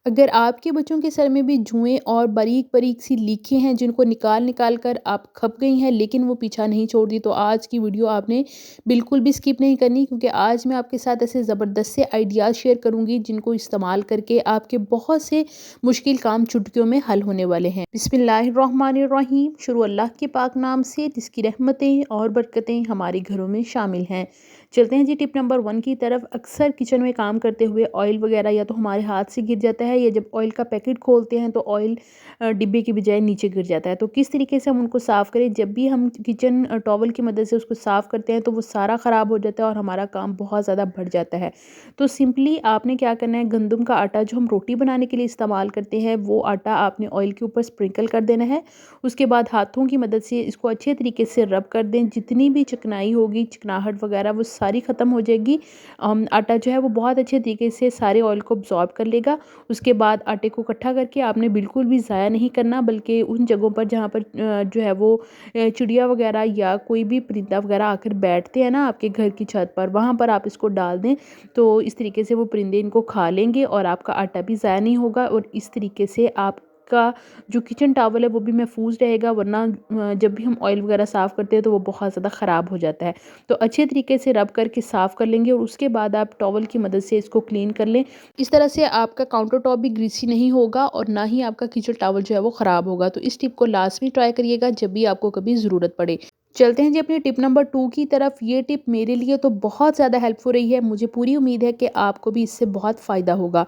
अगर आपके बच्चों के सर में भी जुएँ और बारीक-बारीक सी लीखें हैं जिनको निकाल-निकाल कर आप खप गई हैं लेकिन वो पीछा नहीं छोड़ती, तो आज की वीडियो आपने बिल्कुल भी स्किप नहीं करनी, क्योंकि आज मैं आपके साथ ऐसे ज़बरदस्त से आइडियाज़ शेयर करूँगी जिनको इस्तेमाल करके आपके बहुत से मुश्किल काम चुटकियों में हल होने वाले हैं। बिस्मिल्लाहिर्रहमानिर्रहीम। शुरू अल्लाह के पाक नाम से जिसकी रहमतें और बरकतें हमारे घरों में शामिल हैं। चलते हैं जी टिप नंबर 1 की तरफ। अक्सर किचन में काम करते हुए ऑयल वगैरह या तो हमारे हाथ से गिर जाता है, या जब ऑयल का पैकेट खोलते हैं तो ऑयल डिब्बे की बजाय नीचे गिर जाता है। तो किस तरीके से हम उनको साफ़ करें? जब भी हम किचन टॉवल की मदद से उसको साफ़ करते हैं तो वो सारा ख़राब हो जाता है और हमारा काम बहुत ज़्यादा बढ़ जाता है। तो सिंपली आपने क्या करना है, गंदम का आटा जो हम रोटी बनाने के लिए इस्तेमाल करते हैं वो आटा आपने ऑयल के ऊपर स्प्रिंकल कर देना है। उसके बाद हाथों की मदद से इसको अच्छे तरीके से रब कर दें। जितनी भी चिकनाई होगी, चिकनाहट वगैरह, वो सारी ख़त्म हो जाएगी। आटा जो है वो बहुत अच्छे तरीके से सारे ऑयल को अब्ज़ॉर्ब कर लेगा। उसके बाद आटे को इकट्ठा करके आपने बिल्कुल भी ज़ाया नहीं करना, बल्कि उन जगहों पर जहाँ पर जो है वो चिड़िया वगैरह या कोई भी परिंदा वगैरह आकर बैठते हैं ना आपके घर की छत पर, वहाँ पर आप इसको डाल दें। तो इस तरीके से वो परिंदे इनको खा लेंगे और आपका आटा भी ज़ाया नहीं होगा, और इस तरीके से आपका जो किचन टॉवल है वो भी महफूज रहेगा। वरना जब भी हम ऑयल वगैरह साफ़ करते हैं तो वो बहुत ज़्यादा ख़राब हो जाता है। तो अच्छे तरीके से रब करके साफ़ कर लेंगे और उसके बाद आप टॉवल की मदद से इसको क्लीन कर लें। इस तरह से आपका काउंटर टॉप भी ग्रीसी नहीं होगा और ना ही आपका किचन टॉवल जो है वो ख़राब होगा। तो इस टिप को लाजमी ट्राई करिएगा जब भी आपको कभी ज़रूरत पड़े। चलते हैं जी अपनी टिप नंबर 2 की तरफ। ये टिप मेरे लिए तो बहुत ज़्यादा हेल्पफुल रही है। मुझे पूरी उम्मीद है कि आपको भी इससे बहुत फ़ायदा होगा।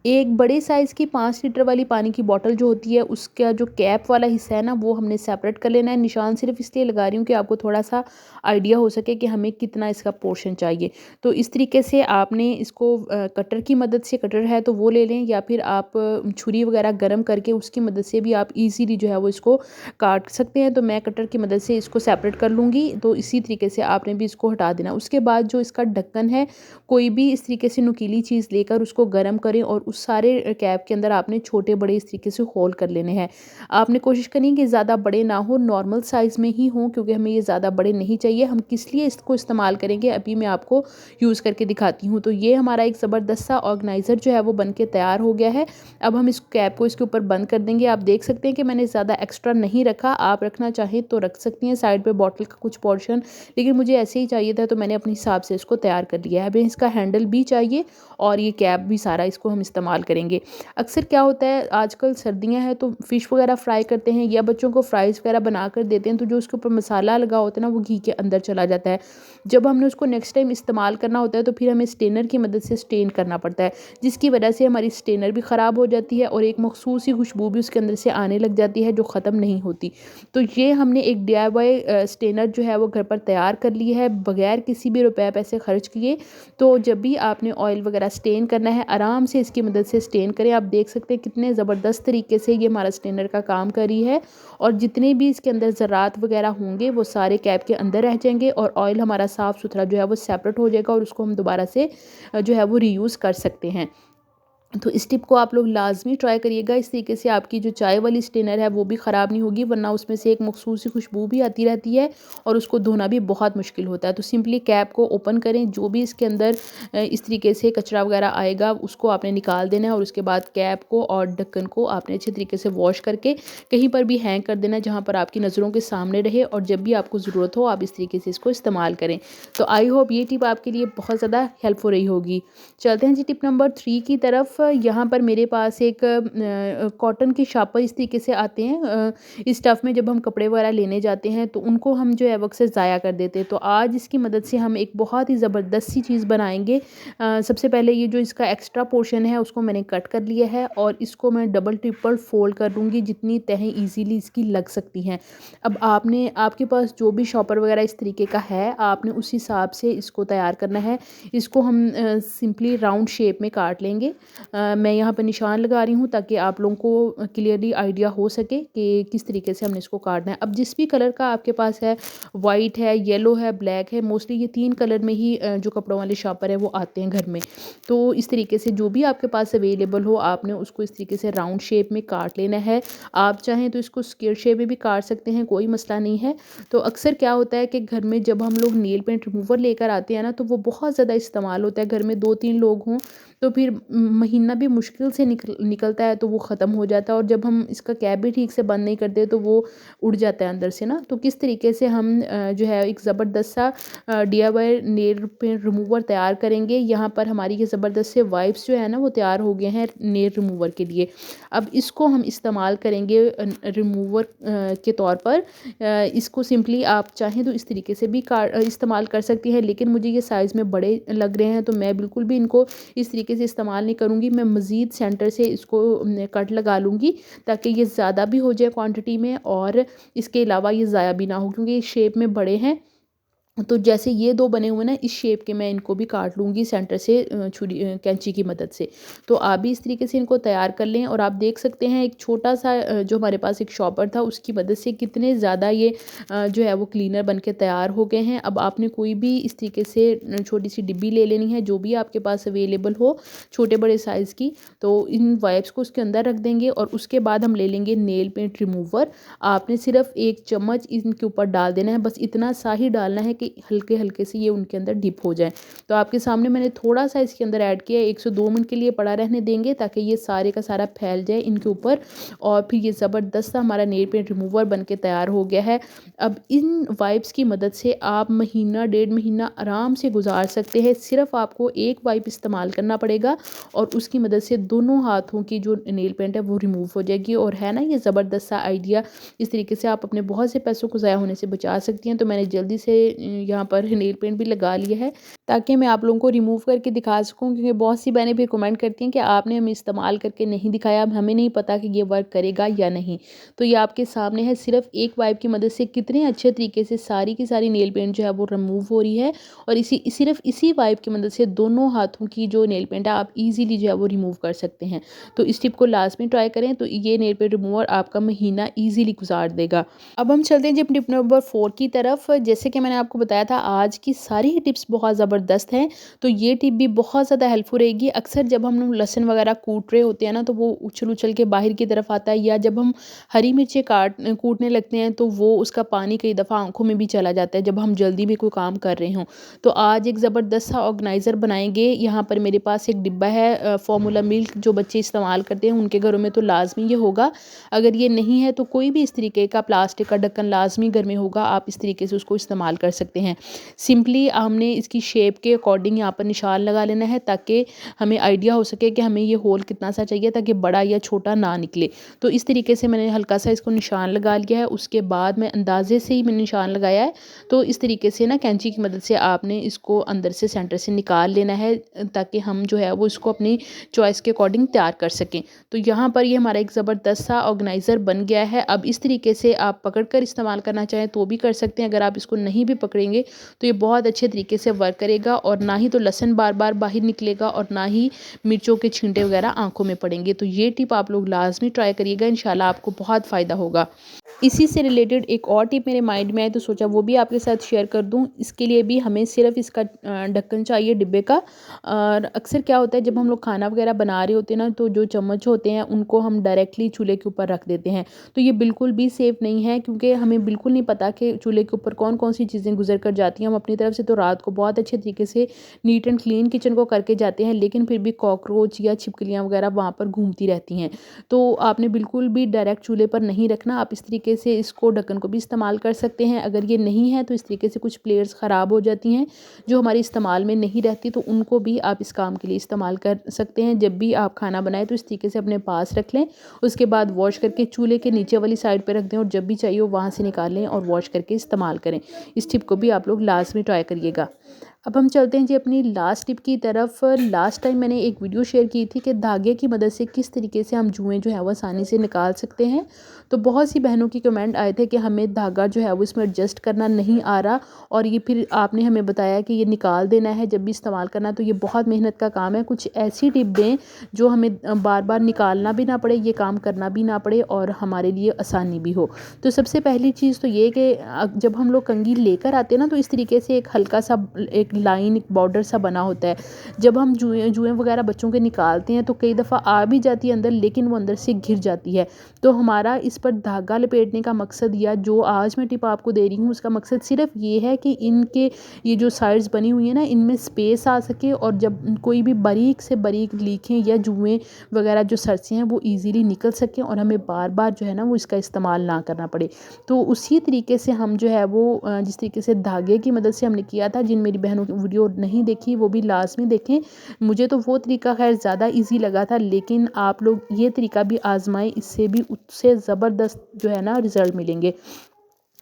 एक बड़े साइज़ की 5 लीटर वाली पानी की बॉटल जो होती है, उसका जो कैप वाला हिस्सा है ना, वो हमने सेपरेट कर लेना है। निशान सिर्फ़ इसलिए लगा रही हूँ कि आपको थोड़ा-सा आइडिया हो सके कि हमें कितना इसका पोर्शन चाहिए। तो इस तरीके से आपने इसको कटर की मदद से, कटर है तो वो ले लें, या फिर आप छुरी वगैरह गरम करके उसकी मदद से भी आप ईज़िली जो है वो इसको काट सकते हैं। तो मैं कटर की मदद से इसको सेपरेट कर लूँगी। तो इसी तरीके से आपने भी इसको हटा देना। उसके बाद जो इसका ढक्कन है, कोई भी इस तरीके से नुकीली चीज़ लेकर उसको गर्म करें और उस सारे कैप के अंदर आपने छोटे-बड़े इस तरीके से होल कर लेने हैं। आपने कोशिश करनी कि ज़्यादा बड़े ना हो, नॉर्मल साइज़ में ही हों, क्योंकि हमें ये ज़्यादा बड़े नहीं चाहिए। हम किस लिए इसको इस्तेमाल करेंगे अभी मैं आपको यूज़ करके दिखाती हूँ। तो ये हमारा एक ज़बरदस्त सा ऑर्गेनाइज़र जो है वो बन के तैयार हो गया है। अब हम इस कैप को इसके ऊपर बंद कर देंगे। आप देख सकते हैं कि मैंने ज़्यादा एक्स्ट्रा नहीं रखा। आप रखना चाहें तो रख सकती हैं साइड पे बॉटल का कुछ पोर्शन, लेकिन मुझे ऐसे ही चाहिए था तो मैंने अपने हिसाब से इसको तैयार कर लिया है। हमें इसका हैंडल भी चाहिए और ये कैप भी, सारा इसको हम इस्तेमाल करेंगे। अक्सर क्या होता है, आजकल सर्दियाँ हैं तो फ़िश वगैरह फ्राई करते हैं या बच्चों को फ्राइज़ वगैरह बना कर देते हैं, तो जो उसके ऊपर मसाला लगा होता है ना वो घी के अंदर चला जाता है। जब हमने उसको नेक्स्ट टाइम इस्तेमाल करना होता है तो फिर हमें स्टेनर की मदद से स्टेन करना पड़ता है, जिसकी वजह से हमारी स्टेनर भी ख़राब हो जाती है और एक मखसूस सी खुशबू भी उसके अंदर से आने लग जाती है जो ख़त्म नहीं होती। तो ये हमने एक डीआईवाई स्टेनर जो है वो घर पर तैयार कर ली है बगैर किसी भी रुपए पैसे खर्च किए। तो जब भी आपने ऑयल वगैरह स्टेन करना है, आराम से इसकी मदद से स्टेन करें। आप देख सकते हैं कितने ज़बरदस्त तरीके से ये हमारा स्टेनर का काम कर रही है, और जितने भी इसके अंदर ज़रात वगैरह होंगे वो सारे कैप के अंदर रह जाएंगे और ऑयल हमारा साफ़ सुथरा जो है वो सेपरेट हो जाएगा और उसको हम दोबारा से जो है वो रीयूज़ कर सकते हैं। तो इस टिप को आप लोग लाज़मी ट्राई करिएगा। इस तरीके से आपकी जो चाय वाली स्टेनर है वो भी ख़राब नहीं होगी, वरना उसमें से एक मखसूस सी खुशबू भी आती रहती है और उसको धोना भी बहुत मुश्किल होता है। तो सिंपली कैप को ओपन करें, जो भी इसके अंदर इस तरीके से कचरा वगैरह आएगा उसको आपने निकाल देना है, और उसके बाद कैप को और ढक्कन को आपने अच्छे तरीके से वॉश करके कहीं पर भी हैंग कर देना है जहाँ पर आपकी नज़रों के सामने रहे, और जब भी आपको ज़रूरत हो आप इस तरीके से इसको इस्तेमाल करें। तो आई होप ये टिप आपके लिए बहुत ज़्यादा हेल्पफुल रही होगी। चलते हैं जी टिप नंबर 3 की तरफ। यहाँ पर मेरे पास एक कॉटन के शापर इस तरीके से आते हैं। इस स्टफ़ में जब हम कपड़े वगैरह लेने जाते हैं तो उनको हम जो है वो अक्सर ज़ाया कर देते हैं। तो आज इसकी मदद से हम एक बहुत ही ज़बरदस्त सी चीज़ बनाएंगे। सबसे पहले ये जो इसका एक्स्ट्रा पोर्शन है उसको मैंने कट कर लिया है और इसको मैं डबल ट्रिपल फोल्ड कर दूँगी, जितनी तहें ईज़िली इसकी लग सकती हैं। अब आपने, आपके पास जो भी शॉपर वगैरह इस तरीके का है, आपने उस हिसाब से इसको तैयार करना है। इसको हम सिंपली राउंड शेप में काट लेंगे। मैं यहाँ पर निशान लगा रही हूँ ताकि आप लोगों को क्लियरली आइडिया हो सके कि किस तरीके से हमने इसको काटना है। अब जिस भी कलर का आपके पास है, वाइट है, येलो है, ब्लैक है, मोस्टली ये 3 कलर में ही जो कपड़ों वाले शॉपर है वो आते हैं घर में। तो इस तरीके से जो भी आपके पास अवेलेबल हो आपने उसको इस तरीके से राउंड शेप में काट लेना है। आप चाहें तो इसको स्क्वायर शेप में भी काट सकते हैं, कोई मसला नहीं है। तो अक्सर क्या होता है कि घर में जब हम लोग नेल पेंट रिमूवर लेकर आते हैं ना, तो वो बहुत ज़्यादा इस्तेमाल होता है। घर में 2-3 लोग हों तो फिर महीना भी मुश्किल से निकलता है तो वो ख़त्म हो जाता है। और जब हम इसका कैप भी ठीक से बंद नहीं करते तो वो उड़ जाता है अंदर से ना। तो किस तरीके से हम जो है एक ज़बरदस्त सा DIY नेल पेंट रिमूवर तैयार करेंगे। यहाँ पर हमारी ये ज़बरदस्त से वाइप्स जो है ना वो तैयार हो गए हैं नेल रिमूवर के लिए। अब इसको हम इस्तेमाल करेंगे रिमूवर के तौर पर। इसको सिंपली आप चाहें तो इस तरीके से भी इस्तेमाल कर सकती हैं, लेकिन मुझे ये साइज़ में बड़े लग रहे हैं तो मैं बिल्कुल भी इनको इस तरीके से इस्तेमाल नहीं करूँगी। मैं मज़ीद सेंटर से इसको कट लगा लूँगी ताकि ये ज़्यादा भी हो जाए क्वांटिटी में और इसके अलावा ये ज़ाया भी ना हो, क्योंकि इस शेप में बड़े हैं। तो जैसे ये 2 बने हुए ना इस शेप के मैं इनको भी काट लूँगी सेंटर से छुरी कैंची की मदद से। तो आप भी इस तरीके से इनको तैयार कर लें। और आप देख सकते हैं एक छोटा-सा जो हमारे पास एक शॉपर था उसकी मदद से कितने ज़्यादा ये जो है वो क्लीनर बन के तैयार हो गए हैं। अब आपने कोई भी इस तरीके से छोटी-सी डिब्बी ले लेनी है, जो भी आपके पास अवेलेबल हो छोटे-बड़े साइज़ की। तो इन वाइप्स को उसके अंदर रख देंगे और उसके बाद हम ले लेंगे नेल पेंट रिमूवर। आपने सिर्फ़ 1 चम्मच इनके ऊपर डाल देना है, बस इतना सा ही डालना है कि हल्के-हल्के से ये उनके अंदर डिप हो जाए। तो आपके सामने मैंने थोड़ा-सा इसके अंदर ऐड किया है, 1 से 2 मिनट के लिए पड़ा रहने देंगे ताकि ये सारे का सारा फैल जाए इनके ऊपर। और फिर ये ज़बरदस्त सा हमारा नेल पेंट रिमूवर बन के तैयार हो गया है। अब इन वाइप्स की मदद से आप महीना 1.5 महीना आराम से गुज़ार सकते हैं। सिर्फ़ आपको एक वाइप इस्तेमाल करना पड़ेगा और उसकी मदद से दोनों हाथों की जो नेल पेंट है वो रिमूव हो जाएगी। और है ना ये ज़बरदस्त सा आइडिया। इस तरीके से आप अपने बहुत से पैसों को ज़ाया होने से बचा सकती हैं। तो मैंने जल्दी से यहाँ पर नेल पेंट भी लगा लिया है ताकि मैं आप लोगों को रिमूव करके दिखा सकूं, क्योंकि बहुत सी बहनें फिर कमेंट करती हैं कि आपने हमें इस्तेमाल करके नहीं दिखाया, अब हमें नहीं पता कि ये वर्क करेगा या नहीं। तो ये आपके सामने है, सिर्फ एक वाइप की मदद से कितने अच्छे तरीके से सारी की सारी नेल पेंट जो है वो रिमूव हो रही है। और सिर्फ इसी वाइप की मदद से दोनों हाथों की जो नेल पेंट है आप ईजिली जो है वो रिमूव कर सकते हैं। तो इस टिप को लास्ट में ट्राई करें तो ये नेल पेंट रिमूवर आपका महीना ईजिली गुजार देगा। अब हम चलते हैं जी टिप नंबर 4 की तरफ। जैसे कि मैंने आपको बताया था आज की सारी ही टिप्स बहुत ज़बरदस्त हैं, तो ये टिप भी बहुत ज़्यादा हेल्पफुल रहेगी। अक्सर जब हम लोग लहसुन वगैरह कूट रहे होते हैं ना तो वो उछल के बाहर की तरफ आता है, या जब हम हरी मिर्चें कूटने लगते हैं तो वो उसका पानी कई दफ़ा आँखों में भी चला जाता है जब हम जल्दी में कोई काम कर रहे हों। तो आज एक ज़बरदस्त सा ऑर्गेनाइज़र बनाएंगे। यहाँ पर मेरे पास एक डिब्बा है फार्मूला मिल्क, जो बच्चे इस्तेमाल करते हैं उनके घरों में तो लाजमी ये होगा। अगर ये नहीं है तो कोई भी इस तरीके का प्लास्टिक का ढक्कन लाजमी घर में होगा, आप इस तरीके से उसको इस्तेमाल कर सकते हैं। सिंपली हमने इसकी शेप के अकॉर्डिंग यहाँ पर निशान लगा लेना है ताकि हमें आइडिया हो सके कि हमें ये होल कितना सा चाहिए ताकि बड़ा या छोटा ना निकले। तो इस तरीके से मैंने हल्का सा इसको निशान लगा लिया है। उसके बाद मैं अंदाजे से ही मैंने निशान लगाया है। तो इस तरीके से ना कैंची की मदद से आपने इसको अंदर से सेंटर से निकाल लेना है ताकि हम जो है वो इसको अपनी चॉइस के अकॉर्डिंग तैयार कर सकें। तो यहाँ पर ये हमारा एक ज़बरदस्त सा ऑर्गेनाइज़र बन गया है। अब इस तरीके से आप पकड़ कर इस्तेमाल करना चाहें तो भी कर सकते हैं। अगर आप इसको नहीं भी पकड़ेंगे तो ये बहुत अच्छे तरीके से वर्क करेगा और ना ही तो लहसुन बार बार बाहर निकलेगा और ना ही मिर्चों के छींटे वगैरह आंखों में पड़ेंगे। तो ये टिप आप लोग लाजमी ट्राई करिएगा, इंशाल्लाह आपको बहुत फ़ायदा होगा। इसी से रिलेटेड एक और टिप मेरे माइंड में आई तो सोचा वो भी आपके साथ शेयर कर दूं। इसके लिए भी हमें सिर्फ इसका ढक्कन चाहिए डिब्बे का। और अक्सर क्या होता है जब हम लोग खाना वगैरह बना रहे होते हैं ना तो जो चम्मच होते हैं उनको हम डायरेक्टली चूल्हे के ऊपर रख देते हैं। तो ये बिल्कुल भी सेफ़ नहीं है, क्योंकि हमें बिल्कुल नहीं पता कि चूल्हे के ऊपर कौन कौन सी चीज़ें गुजर कर जाती हैं। हम अपनी तरफ से तो रात को बहुत अच्छे तरीके से नीट एंड क्लीन किचन को करके जाते हैं, लेकिन फिर भी कॉकरोच या छिपकलियाँ वगैरह वहाँ पर घूमती रहती हैं। तो आपने बिल्कुल भी डायरेक्ट चूल्हे पर नहीं रखना। आप इस तरीके से इसको ढक्कन को भी इस्तेमाल कर सकते हैं। अगर ये नहीं है तो इस तरीके से कुछ प्लेट्स ख़राब हो जाती हैं जो हमारे इस्तेमाल में नहीं रहती, तो उनको भी आप इस काम के लिए इस्तेमाल कर सकते हैं। जब भी आप खाना बनाएं तो इस तरीके से अपने पास रख लें। उसके बाद वॉश करके चूल्हे के नीचे वाली साइड पर रख दें और जब भी चाहिए हो वहाँ से निकाल लें और वॉश करके इस्तेमाल करें। इस टिप को भी आप लोग लाजमी ट्राई करिएगा। अब हम चलते हैं जी अपनी लास्ट टिप की तरफ। लास्ट टाइम मैंने एक वीडियो शेयर की थी कि धागे की मदद से किस तरीके से हम जुएँ जो है वो आसानी से निकाल सकते हैं। तो बहुत सी बहनों की कमेंट आए थे कि हमें धागा जो है वो इसमें एडजस्ट करना नहीं आ रहा, और ये फिर आपने हमें बताया कि ये निकाल देना है जब भी इस्तेमाल करना। तो ये बहुत मेहनत का काम है। कुछ ऐसी टिप दें जो हमें बार बार निकालना भी ना पड़े, ये काम करना भी ना पड़े और हमारे लिए आसानी भी हो। तो सबसे पहली चीज़ तो ये कि जब हम लोग कंघी लेकर आते हैं ना तो इस तरीके से एक हल्का सा एक एक लाइन, एक बॉर्डर सा बना होता है। जब हम जुएँ वगैरह बच्चों के निकालते हैं तो कई दफ़ा आ भी जाती है अंदर, लेकिन वो अंदर से घिर जाती है। तो हमारा इस पर धागा लपेटने का मकसद, या जो आज मैं टिप आपको दे रही हूँ उसका मकसद सिर्फ ये है कि इनके ये जो साइड्स बनी हुई है ना, इनमें स्पेस आ सके, और जब कोई भी बारीक से बारीक लीखें या जुएँ वगैरह जो सरसे हैं वो ईज़िली निकल सकें और हमें बार बार जो है ना वो इसका इस्तेमाल ना करना पड़े। तो उसी तरीके से हम जो है वो जिस तरीके से धागे की मदद से हमने किया था, जिन मेरी बहनों की वीडियो नहीं देखी वो भी लाजमी देखें। मुझे तो वो तरीका खैर ज़्यादा ईजी लगा था, लेकिन आप लोग ये तरीका भी आजमाएं, इससे भी उससे ज़बरदस्त जो है ना रिज़ल्ट मिलेंगे।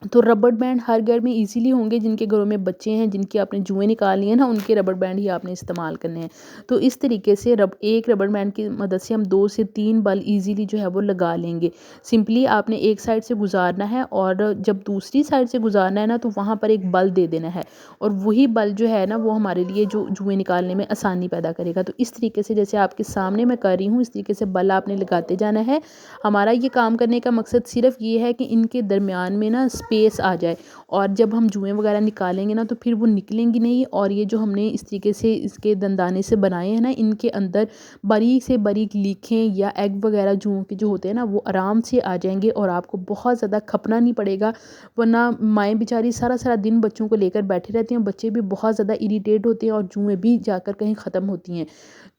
तो रबड़ बैंड हर घर में इजीली होंगे, जिनके घरों में बच्चे हैं, जिनकी आपने जुएँ निकालनी है ना, उनके रबड़ बैंड ही आपने इस्तेमाल करने हैं। तो इस तरीके से एक रबड़ बैंड की मदद से हम 2 से 3 बल इजीली जो है वो लगा लेंगे। सिंपली आपने एक साइड से गुजारना है, और जब दूसरी साइड से गुजारना है ना, तो वहाँ पर एक बल दे देना है, और वही बल जो है ना वो हमारे लिए जो जुएँ निकालने में आसानी पैदा करेगा। तो इस तरीके से जैसे आपके सामने मैं कर रही हूँ, इस तरीके से बल आपने लगाते जाना है। हमारा ये काम करने का मकसद सिर्फ ये है कि इनके दरमियान में ना स्पेस आ जाए, और जब हम जुएँ वगैरह निकालेंगे ना तो फिर वो निकलेंगी नहीं, और ये जो हमने इस तरीके से इसके दंदाने से बनाए हैं ना, इनके अंदर बारीक से बारीक लीखें या एग वगैरह जुओं के जो होते हैं ना वो आराम से आ जाएंगे, और आपको बहुत ज़्यादा खपना नहीं पड़ेगा। वरना माएँ बेचारी सारा सारा दिन बच्चों को लेकर बैठी रहती हैं, बच्चे भी बहुत ज़्यादा इरीटेट होते हैं, और जुएँ भी जाकर कहीं ख़त्म होती हैं।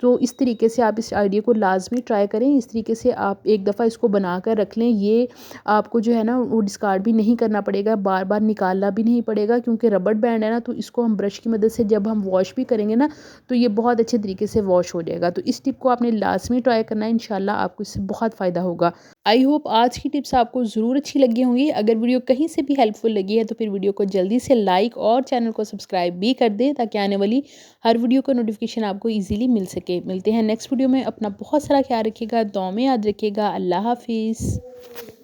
तो इस तरीके से आप इस आइडिया को लाजमी ट्राई करें। इस तरीके से आप एक दफ़ा इसको बना कर रख लें, ये आपको जो है ना वो डिस्कार्ड भी नहीं करना पड़ेगा, बार बार निकालना भी नहीं पड़ेगा, क्योंकि रबड़ बैंड है ना, तो इसको हम ब्रश की मदद से जब हम वॉश भी करेंगे ना तो ये बहुत अच्छे तरीके से वॉश हो जाएगा। तो इस टिप को आपने लाजमी ट्राई करना है, इंशाल्लाह आपको इससे बहुत फ़ायदा होगा। आई होप आज की टिप्स आपको ज़रूर अच्छी लगी होंगी। अगर वीडियो कहीं से भी हेल्पफुल लगी है तो फिर वीडियो को जल्दी से लाइक और चैनल को सब्सक्राइब भी कर दें, ताकि आने वाली हर वीडियो का नोटिफिकेशन आपको ईजिली मिल सके। मिलते हैं नेक्स्ट वीडियो में। अपना बहुत सारा ख्याल रखिएगा, दुआ में याद रखिएगा। अल्लाह हाफिज़।